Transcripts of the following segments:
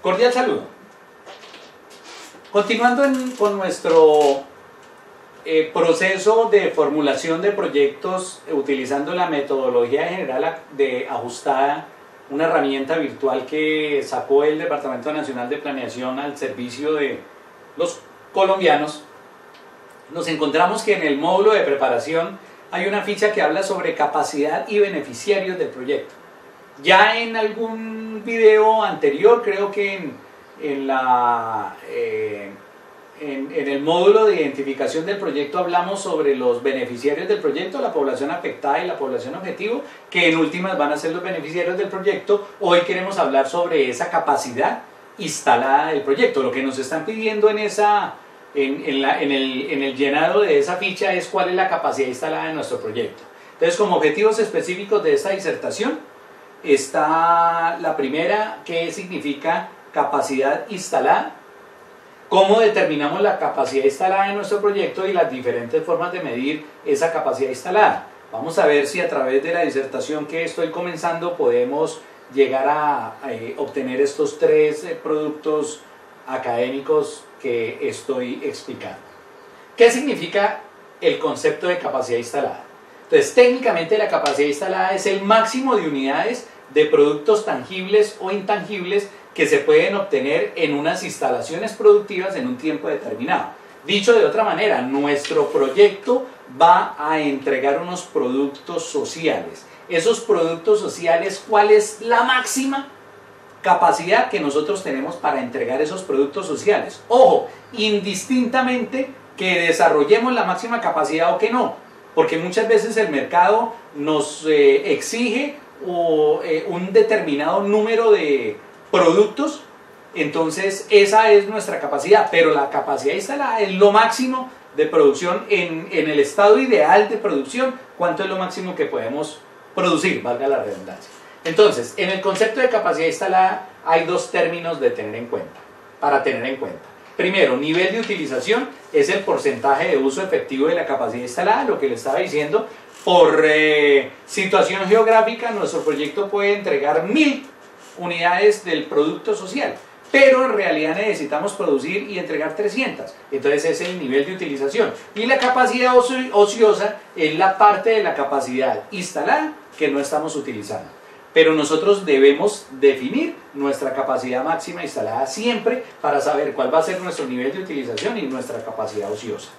Cordial saludo. Continuando con nuestro proceso de formulación de proyectos utilizando la metodología general de ajustada, una herramienta virtual que sacó el Departamento Nacional de Planeación al servicio de los colombianos, nos encontramos que en el módulo de preparación hay una ficha que habla sobre capacidad y beneficiarios del proyecto. Ya en algún video anterior, creo que en el módulo de identificación del proyecto hablamos sobre los beneficiarios del proyecto, la población afectada y la población objetivo, que en últimas van a ser los beneficiarios del proyecto. Hoy queremos hablar sobre esa capacidad instalada del proyecto. Lo que nos están pidiendo en el llenado de esa ficha es cuál es la capacidad instalada de nuestro proyecto. Entonces, como objetivos específicos de esta disertación está la primera, que significa capacidad instalada. ¿Cómo determinamos la capacidad instalada de nuestro proyecto y las diferentes formas de medir esa capacidad instalada? Vamos a ver si a través de la disertación que estoy comenzando podemos llegar a obtener estos tres productos académicos que estoy explicando. ¿Qué significa el concepto de capacidad instalada? Entonces, técnicamente la capacidad instalada es el máximo de unidades de productos tangibles o intangibles que se pueden obtener en unas instalaciones productivas en un tiempo determinado. Dicho de otra manera, nuestro proyecto va a entregar unos productos sociales. Esos productos sociales, ¿cuál es la máxima capacidad que nosotros tenemos para entregar esos productos sociales? Ojo, indistintamente que desarrollemos la máxima capacidad o que no, porque muchas veces el mercado nos exige un determinado número de productos, entonces esa es nuestra capacidad, pero la capacidad instalada es lo máximo de producción en el estado ideal de producción. ¿Cuánto es lo máximo que podemos producir? Valga la redundancia. Entonces, en el concepto de capacidad instalada hay dos términos de tener en cuenta, para tener en cuenta. Primero, nivel de utilización es el porcentaje de uso efectivo de la capacidad instalada, lo que le estaba diciendo. Por situación geográfica, nuestro proyecto puede entregar 1000 unidades del producto social, pero en realidad necesitamos producir y entregar 300. Entonces ese es el nivel de utilización. Y la capacidad ociosa es la parte de la capacidad instalada que no estamos utilizando. Pero nosotros debemos definir nuestra capacidad máxima instalada siempre para saber cuál va a ser nuestro nivel de utilización y nuestra capacidad ociosa.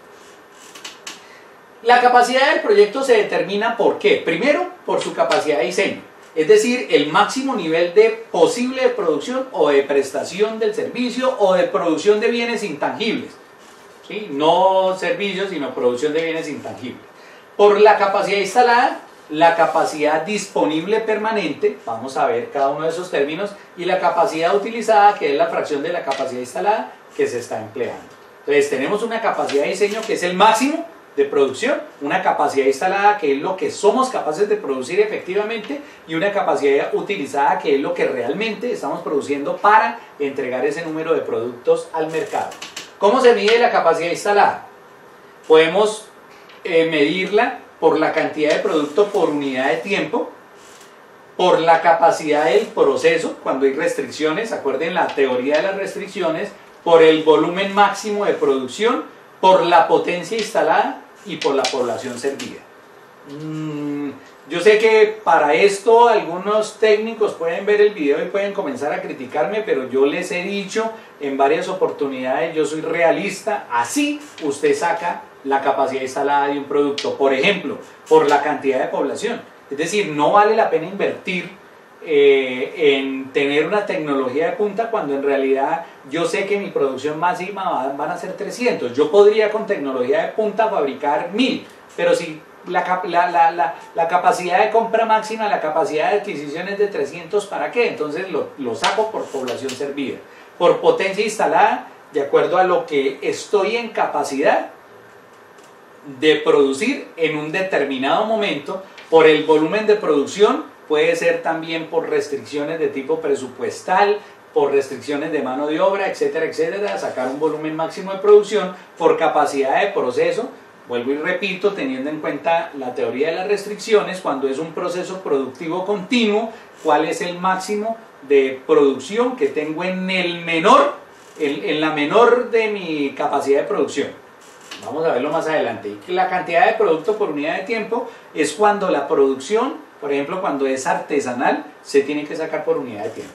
La capacidad del proyecto se determina ¿por qué? Primero, por su capacidad de diseño, es decir, el máximo nivel de posible de producción o de prestación del servicio o de producción de bienes intangibles, ¿sí? No servicios, sino producción de bienes intangibles. Por la capacidad instalada, la capacidad disponible permanente, vamos a ver cada uno de esos términos, y la capacidad utilizada, que es la fracción de la capacidad instalada que se está empleando. Entonces tenemos una capacidad de diseño que es el máximo de producción, una capacidad instalada que es lo que somos capaces de producir efectivamente y una capacidad utilizada que es lo que realmente estamos produciendo para entregar ese número de productos al mercado. ¿Cómo se mide la capacidad instalada? Podemos medirla por la cantidad de producto por unidad de tiempo, por la capacidad del proceso cuando hay restricciones, acuerden la teoría de las restricciones, por el volumen máximo de producción, por la potencia instalada y por la población servida. Yo sé que para esto algunos técnicos pueden ver el video y pueden comenzar a criticarme, pero yo les he dicho en varias oportunidades, yo soy realista, así usted saca la capacidad instalada de un producto. Por ejemplo, por la cantidad de población. Es decir, no vale la pena invertir en tener una tecnología de punta cuando en realidad yo sé que mi producción máxima van a ser 300. Yo podría con tecnología de punta fabricar 1000, pero si la capacidad de compra máxima, la capacidad de adquisición es de 300, ¿para qué? Entonces lo saco por población servida. Por potencia instalada, de acuerdo a lo que estoy en capacidad de producir en un determinado momento, por el volumen de producción. Puede ser también por restricciones de tipo presupuestal, por restricciones de mano de obra, etcétera, etcétera, sacar un volumen máximo de producción, por capacidad de proceso, Vuelvo y repito, teniendo en cuenta la teoría de las restricciones, cuando es un proceso productivo continuo, cuál es el máximo de producción que tengo en la menor de mi capacidad de producción. Vamos a verlo más adelante. Y la cantidad de producto por unidad de tiempo es cuando la producción, por ejemplo, cuando es artesanal, se tiene que sacar por unidad de tiempo.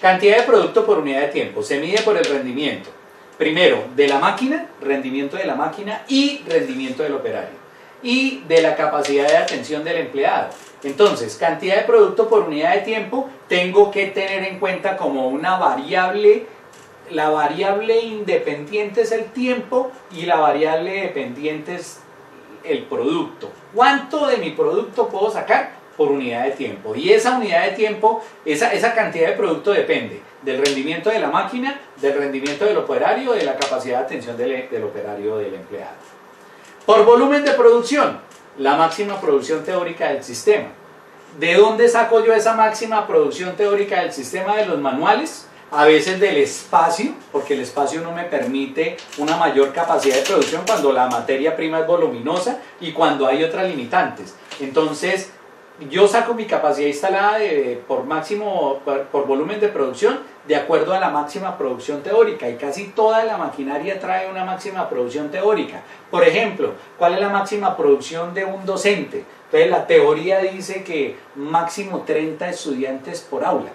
Cantidad de producto por unidad de tiempo se mide por el rendimiento. Primero, de la máquina, rendimiento de la máquina y rendimiento del operario. Y de la capacidad de atención del empleado. Entonces, cantidad de producto por unidad de tiempo, tengo que tener en cuenta como una variable. La variable independiente es el tiempo y la variable dependiente es el producto. ¿Cuánto de mi producto puedo sacar por unidad de tiempo? Y esa unidad de tiempo, esa cantidad de producto depende del rendimiento de la máquina, del rendimiento del operario, de la capacidad de atención del operario, del empleado. Por volumen de producción, la máxima producción teórica del sistema. ¿De dónde saco yo esa máxima producción teórica del sistema? De los manuales, a veces del espacio, porque el espacio no me permite una mayor capacidad de producción cuando la materia prima es voluminosa y cuando hay otras limitantes. Entonces, yo saco mi capacidad instalada por volumen de producción de acuerdo a la máxima producción teórica, y casi toda la maquinaria trae una máxima producción teórica. Por ejemplo, ¿cuál es la máxima producción de un docente? Entonces la teoría dice que máximo 30 estudiantes por aula,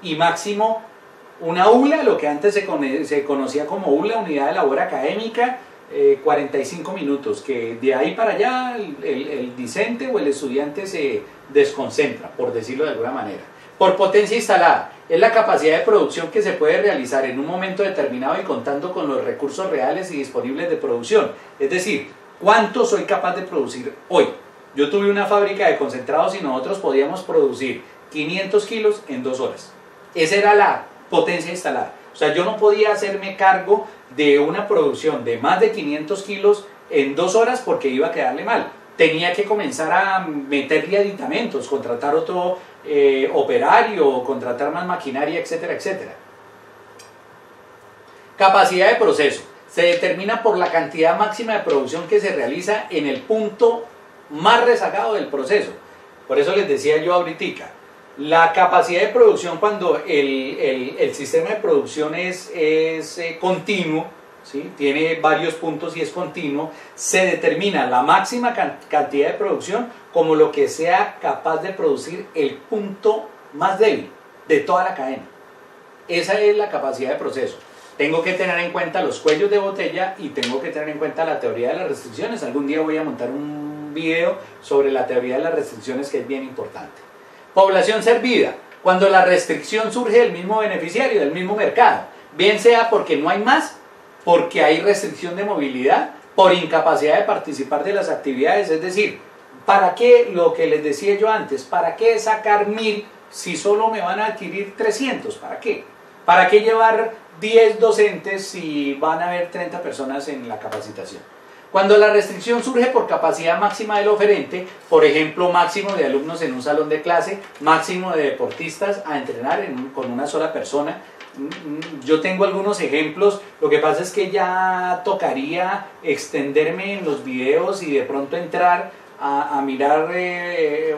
y máximo una aula, lo que antes se conocía como ULA, unidad de labor académica, 45 minutos, que de ahí para allá el discente o el estudiante se desconcentra, por decirlo de alguna manera. Por potencia instalada, es la capacidad de producción que se puede realizar en un momento determinado y contando con los recursos reales y disponibles de producción. Es decir, ¿cuánto soy capaz de producir hoy? Yo tuve una fábrica de concentrados y nosotros podíamos producir 500 kilos en 2 horas. Esa era la potencia instalada. O sea, yo no podía hacerme cargo de una producción de más de 500 kilos en 2 horas porque iba a quedarle mal. Tenía que comenzar a meterle aditamentos, contratar otro operario, contratar más maquinaria, etcétera, etcétera. Capacidad de proceso. Se determina por la cantidad máxima de producción que se realiza en el punto más rezagado del proceso. Por eso les decía yo ahorita, la capacidad de producción cuando el sistema de producción es continuo, ¿sí? Tiene varios puntos y es continuo, se determina la máxima cantidad de producción como lo que sea capaz de producir el punto más débil de toda la cadena. Esa es la capacidad de proceso. Tengo que tener en cuenta los cuellos de botella y tengo que tener en cuenta la teoría de las restricciones. Algún día voy a montar un video sobre la teoría de las restricciones, que es bien importante. Población servida, cuando la restricción surge del mismo beneficiario, del mismo mercado, bien sea porque no hay más, porque hay restricción de movilidad, por incapacidad de participar de las actividades. Es decir, ¿para qué, lo que les decía yo antes, para qué sacar 1000 si solo me van a adquirir 300? ¿Para qué? ¿Para qué llevar 10 docentes si van a haber 30 personas en la capacitación? Cuando la restricción surge por capacidad máxima del oferente, por ejemplo, máximo de alumnos en un salón de clase, máximo de deportistas a entrenar con una sola persona. Yo tengo algunos ejemplos, lo que pasa es que ya tocaría extenderme en los videos y de pronto entrar a mirar.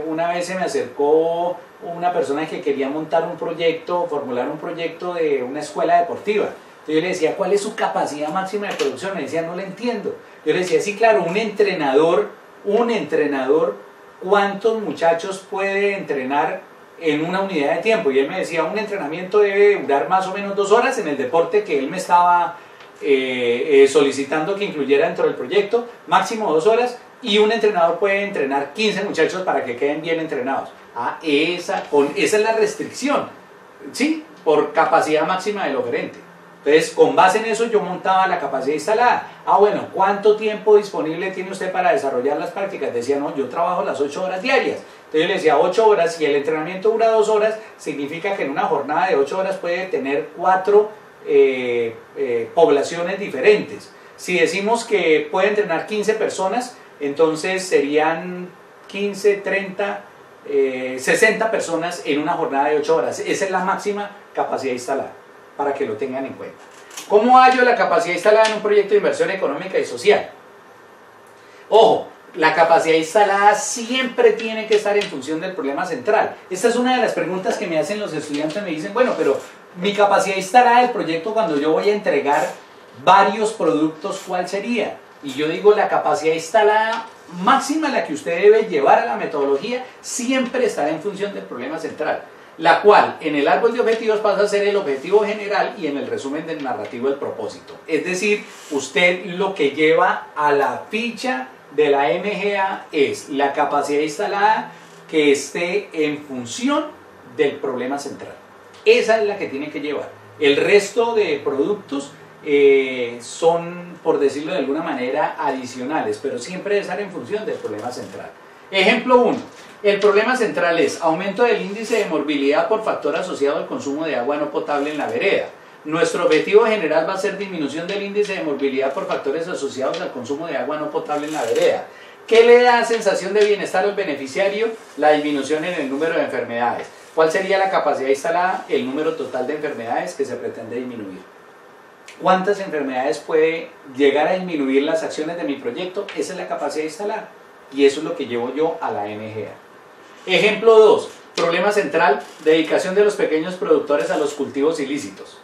Una vez se me acercó una persona que quería montar un proyecto, formular un proyecto de una escuela deportiva. Entonces yo le decía, ¿cuál es su capacidad máxima de producción? Me decía, no le entiendo. Yo le decía, sí, claro, un entrenador, ¿cuántos muchachos puede entrenar en una unidad de tiempo? Y él me decía, un entrenamiento debe durar más o menos 2 horas en el deporte que él me estaba solicitando que incluyera dentro del proyecto, máximo 2 horas, y un entrenador puede entrenar 15 muchachos para que queden bien entrenados. Esa es la restricción, ¿sí? Por capacidad máxima del oferente. Entonces, con base en eso yo montaba la capacidad instalada. Bueno, ¿cuánto tiempo disponible tiene usted para desarrollar las prácticas? Decía, no, yo trabajo las 8 horas diarias. Entonces yo le decía 8 horas, si el entrenamiento dura 2 horas, significa que en una jornada de 8 horas puede tener 4 poblaciones diferentes. Si decimos que puede entrenar 15 personas, entonces serían 15, 30, 60 personas en una jornada de 8 horas. Esa es la máxima capacidad instalada, para que lo tengan en cuenta. ¿Cómo hallo la capacidad instalada en un proyecto de inversión económica y social? Ojo, la capacidad instalada siempre tiene que estar en función del problema central. Esta es una de las preguntas que me hacen los estudiantes, me dicen, bueno, pero mi capacidad instalada del proyecto cuando yo voy a entregar varios productos, ¿cuál sería? Y yo digo, la capacidad instalada máxima, la que usted debe llevar a la metodología, siempre estará en función del problema central, la cual en el árbol de objetivos pasa a ser el objetivo general y en el resumen del narrativo el propósito. Es decir, usted lo que lleva a la ficha de la MGA es la capacidad instalada que esté en función del problema central. Esa es la que tiene que llevar. El resto de productos son, por decirlo de alguna manera, adicionales, pero siempre debe estar en función del problema central. Ejemplo 1. El problema central es aumento del índice de morbilidad por factor asociado al consumo de agua no potable en la vereda. Nuestro objetivo general va a ser disminución del índice de morbilidad por factores asociados al consumo de agua no potable en la vereda. ¿Qué le da sensación de bienestar al beneficiario? La disminución en el número de enfermedades. ¿Cuál sería la capacidad instalada? El número total de enfermedades que se pretende disminuir. ¿Cuántas enfermedades puede llegar a disminuir las acciones de mi proyecto? Esa es la capacidad instalada. Y eso es lo que llevo yo a la MGA. Ejemplo 2. Problema central, dedicación de los pequeños productores a los cultivos ilícitos.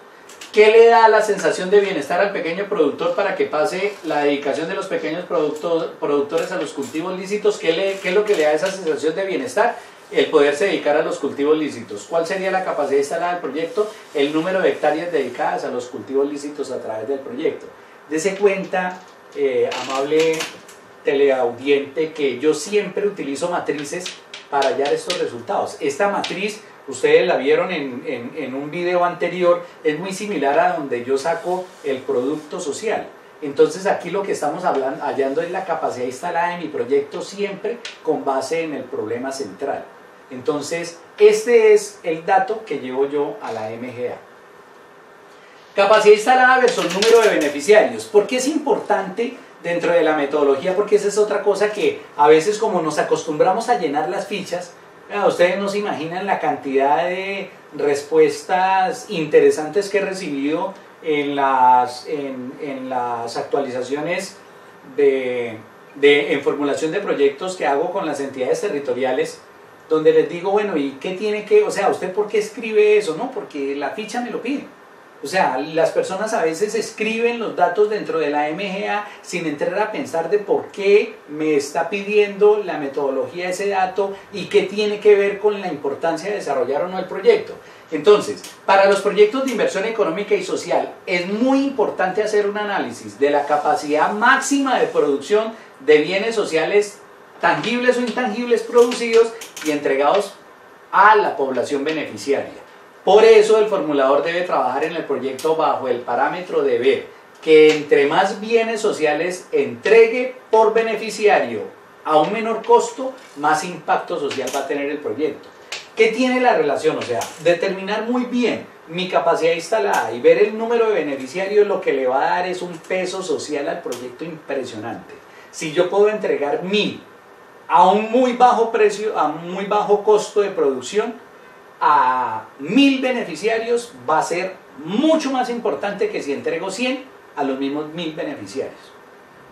¿Qué le da la sensación de bienestar al pequeño productor para que pase la dedicación de los pequeños productores a los cultivos lícitos? ¿Qué es lo que le da esa sensación de bienestar? El poderse dedicar a los cultivos lícitos. ¿Cuál sería la capacidad instalada del proyecto? El número de hectáreas dedicadas a los cultivos lícitos a través del proyecto. Dese cuenta, amable teleaudiente, que yo siempre utilizo matrices para hallar estos resultados. Esta matriz, ustedes la vieron en un video anterior, es muy similar a donde yo saco el producto social. Entonces aquí lo que estamos hallando es la capacidad instalada de mi proyecto siempre con base en el problema central. Entonces este es el dato que llevo yo a la MGA. Capacidad instalada versus número de beneficiarios. ¿Por qué es importante dentro de la metodología? Porque esa es otra cosa que a veces, como nos acostumbramos a llenar las fichas, ustedes no se imaginan la cantidad de respuestas interesantes que he recibido en las actualizaciones en formulación de proyectos que hago con las entidades territoriales, donde les digo, bueno, ¿y qué tiene que, o sea, usted por qué escribe eso? No, porque la ficha me lo pide. O sea, las personas a veces escriben los datos dentro de la MGA sin entrar a pensar de por qué me está pidiendo la metodología ese dato y qué tiene que ver con la importancia de desarrollar o no el proyecto. Entonces, para los proyectos de inversión económica y social es muy importante hacer un análisis de la capacidad máxima de producción de bienes sociales tangibles o intangibles producidos y entregados a la población beneficiaria. Por eso el formulador debe trabajar en el proyecto bajo el parámetro de ver que entre más bienes sociales entregue por beneficiario a un menor costo, más impacto social va a tener el proyecto. ¿Qué tiene la relación? O sea, determinar muy bien mi capacidad instalada y ver el número de beneficiarios, lo que le va a dar es un peso social al proyecto impresionante. Si yo puedo entregar 1000 a un muy bajo precio, a un muy bajo costo de producción, a 1000 beneficiarios va a ser mucho más importante que si entrego 100 a los mismos 1000 beneficiarios.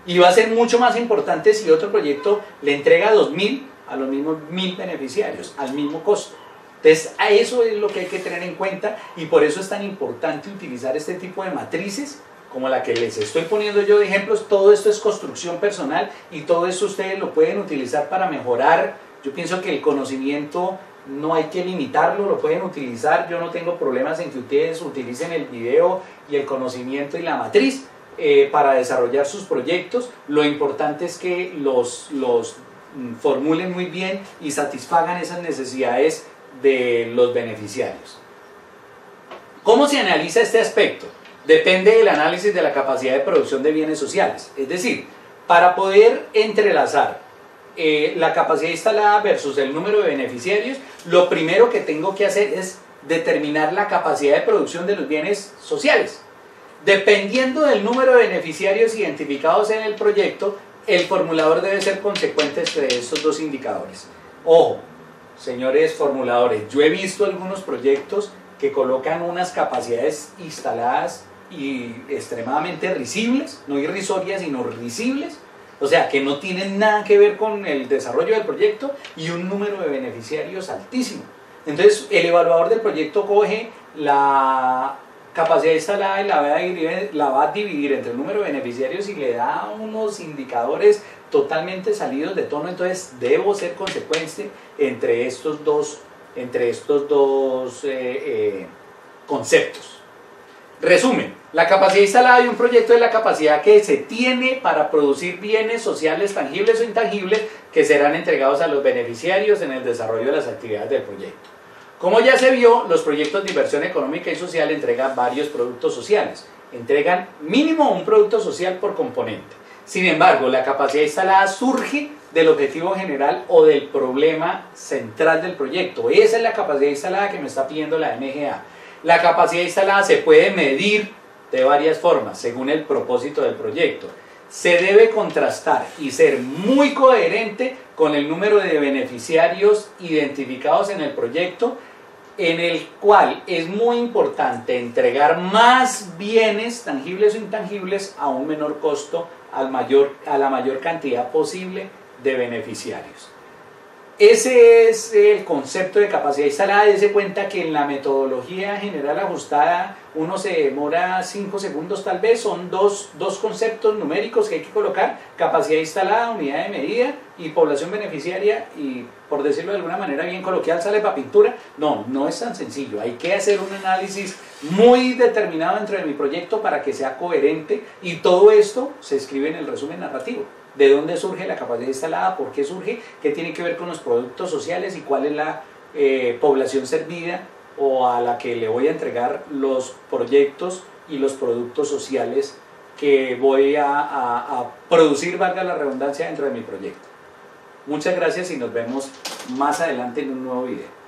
Y va a ser mucho más importante si otro proyecto le entrega 2000 a los mismos 1000 beneficiarios, al mismo costo. Entonces, a eso es lo que hay que tener en cuenta y por eso es tan importante utilizar este tipo de matrices como la que les estoy poniendo yo de ejemplos. Todo esto es construcción personal y todo esto ustedes lo pueden utilizar para mejorar. Yo pienso que el conocimiento no hay que limitarlo, lo pueden utilizar. Yo no tengo problemas en que ustedes utilicen el video y el conocimiento y la matriz para desarrollar sus proyectos. Lo importante es que los formulen muy bien y satisfagan esas necesidades de los beneficiarios. ¿Cómo se analiza este aspecto? Depende del análisis de la capacidad de producción de bienes sociales. Es decir, para poder entrelazar la capacidad instalada versus el número de beneficiarios, lo primero que tengo que hacer es determinar la capacidad de producción de los bienes sociales. Dependiendo del número de beneficiarios identificados en el proyecto, el formulador debe ser consecuente entre estos dos indicadores. Ojo, señores formuladores, yo he visto algunos proyectos que colocan unas capacidades instaladas y extremadamente risibles, no irrisorias sino risibles, o sea, que no tienen nada que ver con el desarrollo del proyecto, y un número de beneficiarios altísimo. Entonces, el evaluador del proyecto coge la capacidad instalada y la va a dividir entre el número de beneficiarios y le da unos indicadores totalmente salidos de tono. Entonces, debo ser consecuente entre estos dos conceptos. Resumen, la capacidad instalada de un proyecto es la capacidad que se tiene para producir bienes sociales tangibles o intangibles que serán entregados a los beneficiarios en el desarrollo de las actividades del proyecto. Como ya se vio, los proyectos de inversión económica y social entregan varios productos sociales. Entregan mínimo un producto social por componente. Sin embargo, la capacidad instalada surge del objetivo general o del problema central del proyecto. Esa es la capacidad instalada que me está pidiendo la MGA. La capacidad instalada se puede medir de varias formas, según el propósito del proyecto. Se debe contrastar y ser muy coherente con el número de beneficiarios identificados en el proyecto, en el cual es muy importante entregar más bienes tangibles o intangibles a un menor costo, a la mayor cantidad posible de beneficiarios. Ese es el concepto de capacidad instalada. Dese cuenta que en la metodología general ajustada uno se demora 5 segundos tal vez. Son dos conceptos numéricos que hay que colocar: capacidad instalada, unidad de medida, y población beneficiaria, y por decirlo de alguna manera bien coloquial, sale para pintura. No es tan sencillo. Hay que hacer un análisis muy determinado dentro de mi proyecto para que sea coherente, y todo esto se escribe en el resumen narrativo. ¿De dónde surge la capacidad instalada? ¿Por qué surge? ¿Qué tiene que ver con los productos sociales? ¿Y cuál es la población servida o a la que le voy a entregar los proyectos y los productos sociales que voy a producir, valga la redundancia, dentro de mi proyecto? Muchas gracias y nos vemos más adelante en un nuevo video.